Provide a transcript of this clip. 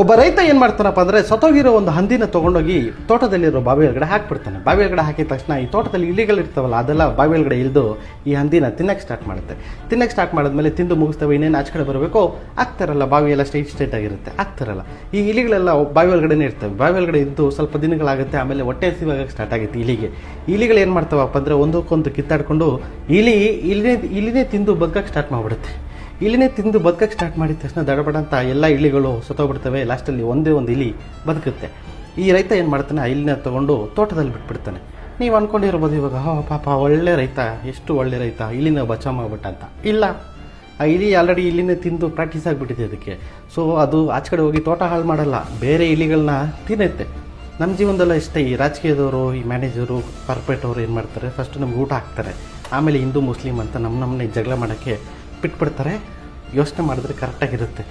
ಒಬ್ಬ ರೈತ ಏನು ಮಾಡ್ತಾನಪ್ಪ ಅಂದರೆ ಸತ್ತೋಗಿರೋ ಒಂದು ಹಂದಿನ ತೊಗೊಂಡೋಗಿ ತೋಟದಲ್ಲಿರೋ ಬಾವಿ ಒಳಗಡೆ ಹಾಕ್ಬಿಡ್ತಾನೆ. ಬಾವಿ ಒಳಗಡೆ ಹಾಕಿದ ತಕ್ಷಣ ಈ ತೋಟದಲ್ಲಿ ಇಲಿಗಳಿರ್ತಾವಲ್ಲ ಅದೆಲ್ಲ ಬಾವಿ ಒಳಗಡೆ ಇಳಿದು ಈ ಹಂದಿನ ತಿನ್ನಕ್ಕೆ ಸ್ಟಾರ್ಟ್ ಮಾಡುತ್ತೆ. ತಿನ್ನಕ್ಕೆ ಸ್ಟಾರ್ಟ್ ಮಾಡಿದ್ಮೇಲೆ ತಿಂದು ಮುಗಿಸ್ತವೆ. ಇನ್ನೇನು ಆಚೆ ಕಡೆ ಬರಬೇಕೋ ಆಗ್ತಾರಲ್ಲ, ಬಾವಿ ಎಲ್ಲ ಸ್ಟ್ರೈಟ್ ಆಗಿರುತ್ತೆ, ಆಗ್ತಾರಲ್ಲ. ಈ ಇಲಿಗಳೆಲ್ಲ ಬಾವಿ ಒಳಗಡೆನೇ ಇರ್ತವೆ. ಬಾವಿ ಒಳಗಡೆ ಇದ್ದು ಸ್ವಲ್ಪ ದಿನಗಳಾಗುತ್ತೆ, ಆಮೇಲೆ ಹೊಟ್ಟೆ ಹಸಿವಾಗಕ್ಕೆ ಸ್ಟಾರ್ಟ್ ಆಗುತ್ತೆ ಇಲಿಗಳು ಏನು ಮಾಡ್ತಾವಪ್ಪ ಅಂದರೆ ಒಂದಕ್ಕೊಂದು ಕಿತ್ತಾಡ್ಕೊಂಡು ಇಲಿನೇ ತಿಂದು ಬದುಕಕ್ಕೆ ಸ್ಟಾರ್ಟ್ ಮಾಡಿಬಿಡುತ್ತೆ. ಇಲಿನೇ ತಿಂದು ಬದುಕಕ್ಕೆ ಸ್ಟಾರ್ಟ್ ಮಾಡಿದ ತಕ್ಷಣ ದಡಬಡ ಅಂತ ಎಲ್ಲ ಇಲಿಗಳು ಸತ್ತೋಗ್ಬಿಡ್ತವೆ. ಲಾಸ್ಟಲ್ಲಿ ಒಂದೇ ಒಂದು ಇಲಿ ಬದುಕುತ್ತೆ. ಈ ರೈತ ಏನು ಮಾಡ್ತಾನೆ, ಆ ಇಲಿನ ತೊಗೊಂಡು ತೋಟದಲ್ಲಿ ಬಿಟ್ಬಿಡ್ತಾನೆ. ನೀವು ಅಂದ್ಕೊಂಡಿರ್ಬೋದು ಇವಾಗ, ಪಾಪ ಒಳ್ಳೆ ರೈತ, ಎಷ್ಟು ಒಳ್ಳೆ ರೈತ, ಇಲಿನ ಬಚಾವ್ ಮಾಡ್ಬಿಟ್ಟ ಅಂತ. ಇಲ್ಲ, ಆ ಇಲಿ ಆಲ್ರೆಡಿ ಇಲಿನೇ ತಿಂದು ಪ್ರಾಕ್ಟೀಸ್ ಆಗಿಬಿಟ್ಟಿದೆ ಅದಕ್ಕೆ. ಸೊ ಅದು ಆಚೆ ಕಡೆ ಹೋಗಿ ತೋಟ ಹಾಳು ಮಾಡಲ್ಲ, ಬೇರೆ ಇಲಿಗಳನ್ನ ತಿನ್ನುತ್ತೆ. ನಮ್ಮ ಜೀವನದಲ್ಲ ಇಷ್ಟೇ, ಈ ರಾಜಕೀಯದವರು, ಈ ಮ್ಯಾನೇಜರು, ಕಾರ್ಪೊರೇಟ್ ಅವರು ಏನು ಮಾಡ್ತಾರೆ, ಫಸ್ಟ್ ನಮ್ಗೆ ಊಟ ಹಾಕ್ತಾರೆ, ಆಮೇಲೆ ಹಿಂದೂ ಮುಸ್ಲಿಂ ಅಂತ ನಮ್ಮನ್ನೇ ಜಗಳ ಮಾಡೋಕ್ಕೆ ಬಿಟ್ಬಿಡ್ತಾರೆ. ಯೋಚನೆ ಮಾಡಿದ್ರೆ ಕರೆಕ್ಟಾಗಿರುತ್ತೆ.